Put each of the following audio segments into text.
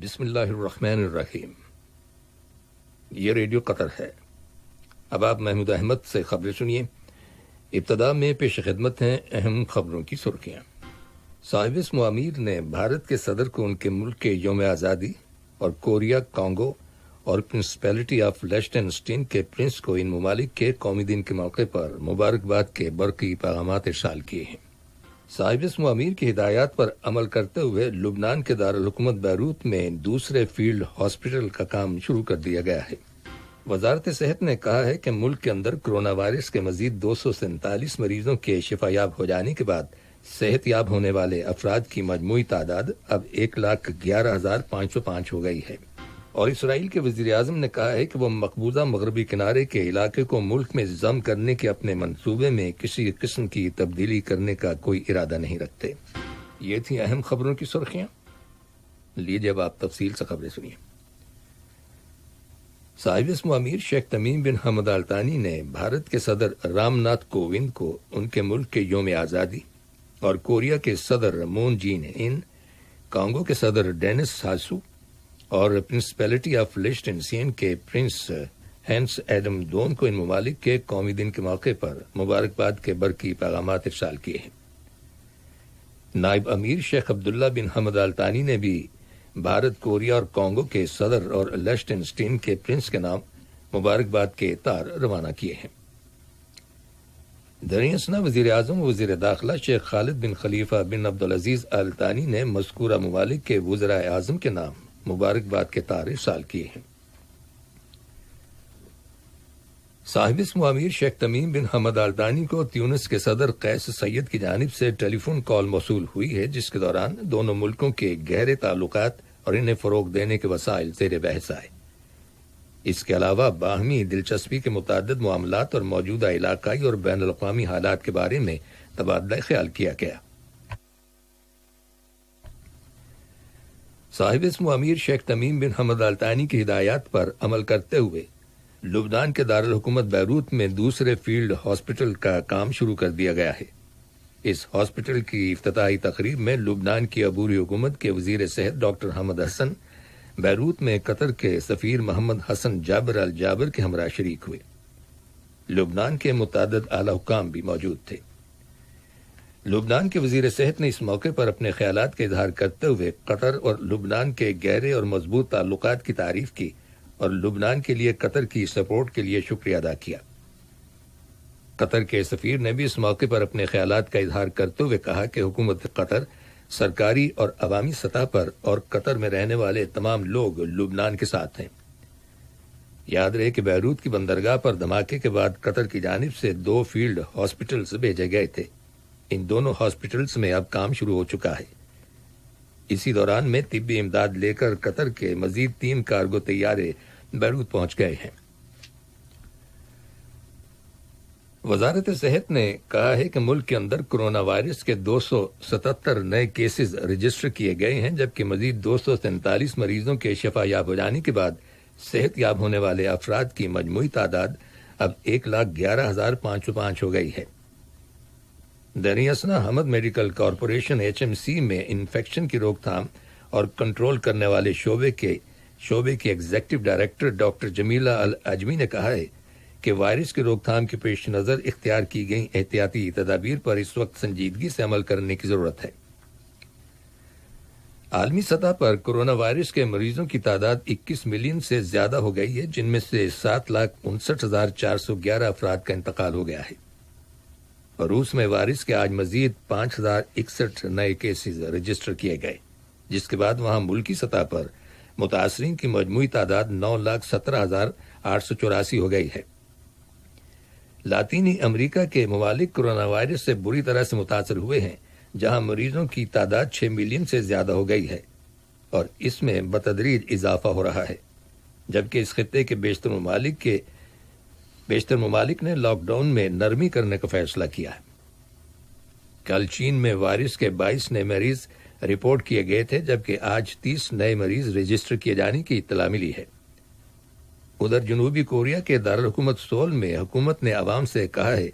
بسم اللہ الرحمن الرحیم۔ یہ ریڈیو قطر ہے۔ اب آپ محمود احمد سے خبریں سنیے۔ ابتدا میں پیش خدمت ہیں اہم خبروں کی سرخیاں۔ صاحب اسم امیر نے بھارت کے صدر کو ان کے ملک کے یوم آزادی اور کوریا، کانگو اور پرنسپلٹی آف لیشٹنسٹین کے پرنس کو ان ممالک کے قومی دن کے موقع پر مبارکباد کے برقی پیغامات ارسال کیے ہیں۔ صاحب اسم امیر کی ہدایات پر عمل کرتے ہوئے لبنان کے دارالحکومت بیروت میں دوسرے فیلڈ ہاسپٹل کا کام شروع کر دیا گیا ہے۔ وزارت صحت نے کہا ہے کہ ملک کے اندر کرونا وائرس کے مزید 247 مریضوں کے شفا یاب ہو جانے کے بعد صحت یاب ہونے والے افراد کی مجموعی تعداد اب 1,11,505 ہو گئی ہے۔ اور اسرائیل کے وزیر اعظم نے کہا ہے کہ وہ مقبوضہ مغربی کنارے کے علاقے کو ملک میں ضم کرنے کے اپنے منصوبے میں کسی قسم کی تبدیلی کرنے کا کوئی ارادہ نہیں رکھتے۔ یہ تھیں اہم خبروں کی سرخیاں۔ لیجیے اب آپ تفصیل سے خبریں سنیے۔ صاحب اسم امیر شیخ تمیم بن حمد آل ثانی نے بھارت کے صدر رام ناتھ کووند کو ان کے ملک کے یوم آزادی اور کوریا کے صدر مون جین ان، کانگو کے صدر ڈینس ساسو اور پرنسپلٹی آف لیشٹنسٹین کے پرنس ہینس ایڈم دون کو ان ممالک کے قومی دن کے موقع پر مبارکباد کے برقی پیغامات ارسال کیے ہیں۔ نائب امیر شیخ عبداللہ بن حمد آل ثانی نے بھی بھارت، کوریا اور کانگو کے صدر اور لیشٹنسٹین کے پرنس کے نام مبارکباد کے تار روانہ کیے ہیں۔ دریں اثنا وزیر اعظم و وزیر داخلہ شیخ خالد بن خلیفہ بن عبدالعزیز آل ثانی نے مذکورہ ممالک کے وزرائے اعظم کے نام مبارکباد کے تار ارسال کیے ہیں۔ صاحب اسم امیر شیخ تمیم بن حمد آل ثانی کو تیونس کے صدر قیس سید کی جانب سے ٹیلی فون کال موصول ہوئی ہے، جس کے دوران دونوں ملکوں کے گہرے تعلقات اور انہیں فروغ دینے کے وسائل زیر بحث آئے۔ اس کے علاوہ باہمی دلچسپی کے متعدد معاملات اور موجودہ علاقائی اور بین الاقوامی حالات کے بارے میں تبادلہ خیال کیا گیا۔ صاحب اسم امیر شیخ تمیم بن حمد آل ثانی کی ہدایات پر عمل کرتے ہوئے لبنان کے دارالحکومت بیروت میں دوسرے فیلڈ ہاسپٹل کا کام شروع کر دیا گیا ہے۔ اس ہاسپٹل کی افتتاحی تقریب میں لبنان کی عبوری حکومت کے وزیر صحت ڈاکٹر حمد حسن بیروت میں قطر کے سفیر محمد حسن جابر الجابر کے ہمراہ شریک ہوئے۔ لبنان کے متعدد اعلی حکام بھی موجود تھے۔ لبنان کے وزیر صحت نے اس موقع پر اپنے خیالات کا اظہار کرتے ہوئے قطر اور لبنان کے گہرے اور مضبوط تعلقات کی تعریف کی اور لبنان کے لیے قطر کی سپورٹ کے لیے شکریہ ادا کیا۔ قطر کے سفیر نے بھی اس موقع پر اپنے خیالات کا اظہار کرتے ہوئے کہا کہ حکومت قطر سرکاری اور عوامی سطح پر اور قطر میں رہنے والے تمام لوگ لبنان کے ساتھ ہیں۔ یاد رہے کہ بیروت کی بندرگاہ پر دھماکے کے بعد قطر کی جانب سے 2 فیلڈ ہاسپٹلز بھیجے گئے تھے۔ ان دونوں ہاسپٹلز میں اب کام شروع ہو چکا ہے۔ اسی دوران میں طبی امداد لے کر قطر کے مزید 3 کارگو طیارے بیروت پہنچ گئے ہیں۔ وزارت صحت نے کہا ہے کہ ملک کے اندر کرونا وائرس کے 277 نئے کیسز رجسٹر کیے گئے ہیں، جبکہ مزید 243 مریضوں کے شفا یاب ہو جانے کے بعد صحت یاب ہونے والے افراد کی مجموعی تعداد اب 1,11,505 ہو گئی ہے۔ دریں اثنا حمد میڈیکل کارپوریشن HMC میں انفیکشن کی روک تھام اور کنٹرول کرنے والے شعبے کے ایگزیکٹو ڈائریکٹر ڈاکٹر جمیلہ الاجمی نے کہا ہے کہ وائرس کی روک تھام کے پیش نظر اختیار کی گئی احتیاطی تدابیر پر اس وقت سنجیدگی سے عمل کرنے کی ضرورت ہے۔ عالمی سطح پر کرونا وائرس کے مریضوں کی تعداد 21 ملین سے زیادہ ہو گئی ہے، جن میں سے 7,59,411 افراد کا انتقال ہو گیا ہے۔ روس میں وائرس کے آج مزید 5,061 نئے کیسز رجسٹر کیے گئے، جس کے بعد وہاں ملکی سطح پر متاثرین کی مجموعی تعداد 9,17,884 ہو گئی ہے۔ لاطینی امریکہ کے ممالک کرونا وائرس سے بری طرح سے متاثر ہوئے ہیں، جہاں مریضوں کی تعداد 6 ملین سے زیادہ ہو گئی ہے اور اس میں بتدریج اضافہ ہو رہا ہے، جبکہ اس خطے کے بیشتر ممالک نے لاک ڈاؤن میں نرمی کرنے کا فیصلہ کیا ہے۔ کل چین میں وائرس کے 22 نئے مریض رپورٹ کیے گئے تھے، جبکہ آج 30 نئے مریض رجسٹر کیے جانے کی اطلاع ملی ہے۔ ادھر جنوبی کوریا کے دارالحکومت سول میں حکومت نے عوام سے کہا ہے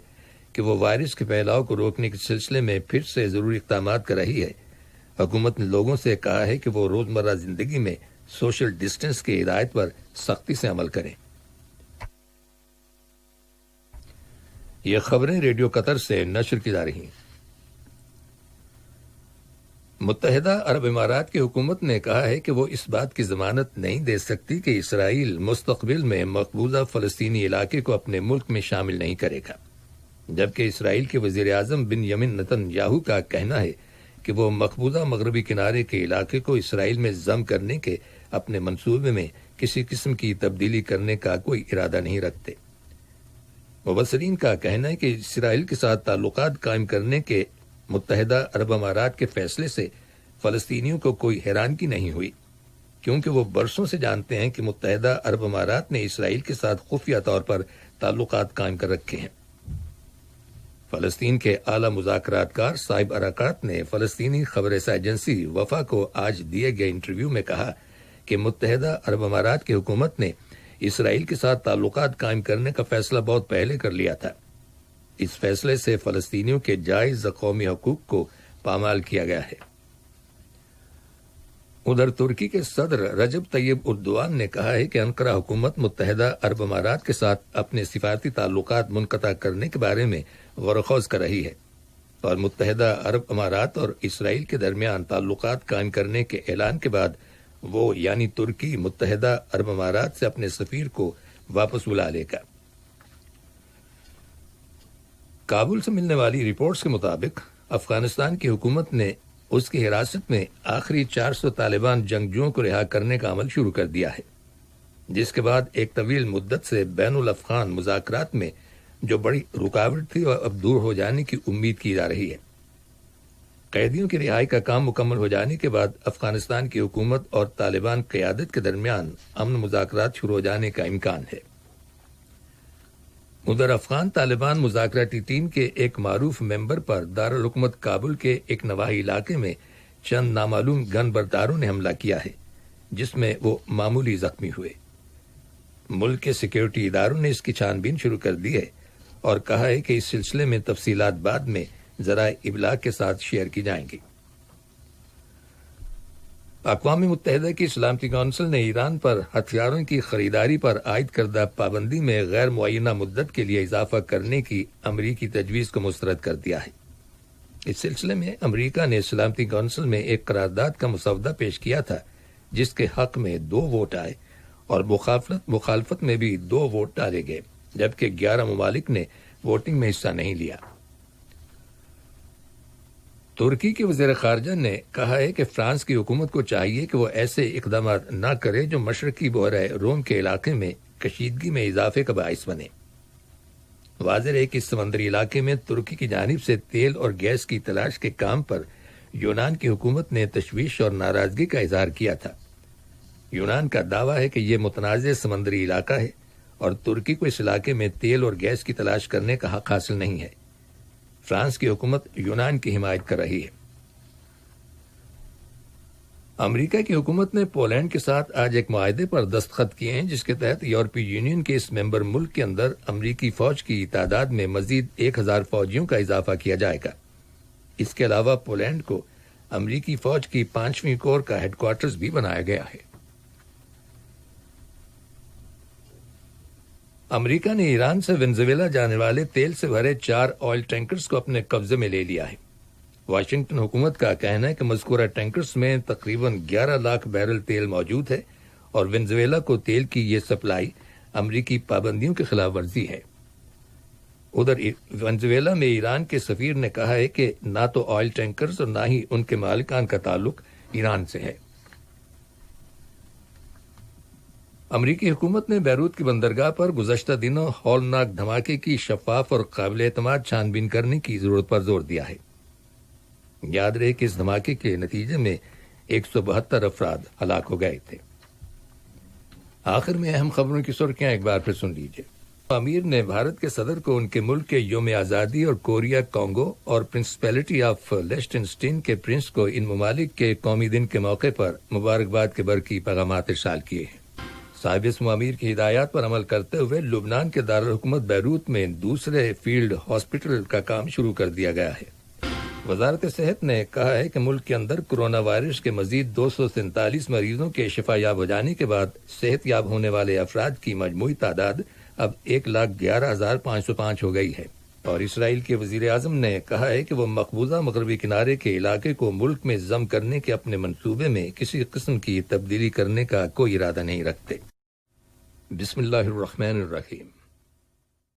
کہ وہ وائرس کے پھیلاؤ کو روکنے کے سلسلے میں پھر سے ضروری اقدامات کر رہی ہے حکومت نے لوگوں سے کہا ہے کہ وہ روزمرہ زندگی میں سوشل ڈسٹینس کی ہدایت پر سختی سے عمل کریں۔ یہ خبریں ریڈیو قطر سے نشر کی جا رہی ہیں۔ متحدہ عرب امارات کی حکومت نے کہا ہے کہ وہ اس بات کی ضمانت نہیں دے سکتی کہ اسرائیل مستقبل میں مقبوضہ فلسطینی علاقے کو اپنے ملک میں شامل نہیں کرے گا، جبکہ اسرائیل کے وزیر اعظم بنیامین نتن یاہو کا کہنا ہے کہ وہ مقبوضہ مغربی کنارے کے علاقے کو اسرائیل میں ضم کرنے کے اپنے منصوبے میں کسی قسم کی تبدیلی کرنے کا کوئی ارادہ نہیں رکھتے۔ مبصرین کا کہنا ہے کہ اسرائیل کے ساتھ تعلقات قائم کرنے کے متحدہ عرب امارات کے فیصلے سے فلسطینیوں کو کوئی حیرانگی نہیں ہوئی، کیونکہ وہ برسوں سے جانتے ہیں کہ متحدہ عرب امارات نے اسرائیل کے ساتھ خفیہ طور پر تعلقات قائم کر رکھے ہیں۔ فلسطین کے اعلی مذاکرات کار صاحب اراکات نے فلسطینی خبر رساں ایجنسی وفا کو آج دیے گئے انٹرویو میں کہا کہ متحدہ عرب امارات کی حکومت نے اسرائیل کے ساتھ تعلقات قائم کرنے کا فیصلہ بہت پہلے کر لیا تھا۔ اس فیصلے سے فلسطینیوں کے جائز قومی حقوق کو پامال کیا گیا ہے۔ ادھر ترکی کے صدر رجب طیب اردوان نے کہا ہے کہ انقرہ حکومت متحدہ عرب امارات کے ساتھ اپنے سفارتی تعلقات منقطع کرنے کے بارے میں غور و خوض کر رہی ہے، اور متحدہ عرب امارات اور اسرائیل کے درمیان تعلقات قائم کرنے کے اعلان کے بعد وہ یعنی ترکی متحدہ عرب امارات سے اپنے سفیر کو واپس بلا لے گا۔ کابل سے ملنے والی رپورٹس کے مطابق افغانستان کی حکومت نے اس کی حراست میں آخری 400 طالبان جنگجوؤں کو رہا کرنے کا عمل شروع کر دیا ہے، جس کے بعد ایک طویل مدت سے بین الافغان مذاکرات میں جو بڑی رکاوٹ تھی اور اب دور ہو جانے کی امید کی جا رہی ہے۔ قیدیوں کی رہائی کا کام مکمل ہو جانے کے بعد افغانستان کی حکومت اور طالبان قیادت کے درمیان امن مذاکرات شروع ہو جانے کا امکان ہے۔ ادھر افغان طالبان مذاکراتی ٹیم کے ایک معروف ممبر پر دارالحکومت کابل کے ایک نواحی علاقے میں چند نامعلوم گن برداروں نے حملہ کیا ہے، جس میں وہ معمولی زخمی ہوئے۔ ملک کے سیکیورٹی اداروں نے اس کی چھان بین شروع کر دی ہے اور کہا ہے کہ اس سلسلے میں تفصیلات بعد میں ذرائع ابلاغ کے ساتھ شیئر کی جائیں گی۔ اقوام متحدہ کی سلامتی کونسل نے ایران پر ہتھیاروں کی خریداری پر عائد کردہ پابندی میں غیر معینہ مدت کے لیے اضافہ کرنے کی امریکی تجویز کو مسترد کر دیا ہے۔ اس سلسلے میں امریکہ نے سلامتی کونسل میں ایک قرارداد کا مسودہ پیش کیا تھا، جس کے حق میں 2 ووٹ آئے اور مخالفت میں بھی 2 ووٹ ڈالے گئے، جبکہ 11 ممالک نے ووٹنگ میں حصہ نہیں لیا۔ ترکی کے وزیر خارجہ نے کہا ہے کہ فرانس کی حکومت کو چاہیے کہ وہ ایسے اقدامات نہ کرے جو مشرقی بحیرہ روم کے علاقے میں کشیدگی میں اضافے کا باعث بنے۔ واضح ہے کہ اس سمندری علاقے میں ترکی کی جانب سے تیل اور گیس کی تلاش کے کام پر یونان کی حکومت نے تشویش اور ناراضگی کا اظہار کیا تھا۔ یونان کا دعویٰ ہے کہ یہ متنازع سمندری علاقہ ہے اور ترکی کو اس علاقے میں تیل اور گیس کی تلاش کرنے کا حق حاصل نہیں ہے۔ فرانس کی حکومت یونان کی حمایت کر رہی ہے۔ امریکہ کی حکومت نے پولینڈ کے ساتھ آج ایک معاہدے پر دستخط کیے ہیں، جس کے تحت یورپی یونین کے اس ممبر ملک کے اندر امریکی فوج کی تعداد میں مزید 1000 فوجیوں کا اضافہ کیا جائے گا۔ اس کے علاوہ پولینڈ کو امریکی فوج کی 5ویں کور کا ہیڈ کوارٹرز بھی بنایا گیا ہے۔ امریکہ نے ایران سے وینزویلا جانے والے تیل سے بھرے 4 آئل ٹینکرز کو اپنے قبضے میں لے لیا ہے۔ واشنگٹن حکومت کا کہنا ہے کہ مذکورہ ٹینکرز میں تقریباً 11 لاکھ بیرل تیل موجود ہے اور وینزویلا کو تیل کی یہ سپلائی امریکی پابندیوں کی خلاف ورزی ہے۔ ادھر وینزویلا میں ایران کے سفیر نے کہا ہے کہ نہ تو آئل ٹینکرز اور نہ ہی ان کے مالکان کا تعلق ایران سے ہے۔ امریکی حکومت نے بیروت کی بندرگاہ پر گزشتہ دنوں ہولناک دھماکے کی شفاف اور قابل اعتماد چھان بین کرنے کی ضرورت پر زور دیا ہے۔ یاد رہے کہ اس دھماکے کے نتیجے میں 172 افراد ہلاک ہو گئے تھے۔ آخر میں اہم خبروں کی سرخیاں ایک بار پھر سن لیجیے۔ امیر نے بھارت کے صدر کو ان کے ملک کے یوم آزادی اور کوریا کانگو اور پرنسپیلٹی آف لیشٹنسٹین کے پرنس کو ان ممالک کے قومی دن کے موقع پر مبارکباد کے برقی پیغامات ارسال کیے ہیں۔ صاحب اسم امیر کی ہدایات پر عمل کرتے ہوئے لبنان کے دارالحکومت بیروت میں دوسرے فیلڈ ہاسپٹل کا کام شروع کر دیا گیا ہے۔ وزارت صحت نے کہا ہے کہ ملک کے اندر کرونا وائرس کے مزید 247 مریضوں کے شفا یاب ہو جانے کے بعد صحت یاب ہونے والے افراد کی مجموعی تعداد اب 1,11,505 ہو گئی ہے، اور اسرائیل کے وزیر اعظم نے کہا ہے کہ وہ مقبوضہ مغربی کنارے کے علاقے کو ملک میں ضم کرنے کے اپنے منصوبے میں کسی قسم کی تبدیلی کرنے کا کوئی ارادہ نہیں رکھتے۔ بسم اللہ الرحمن الرحیم۔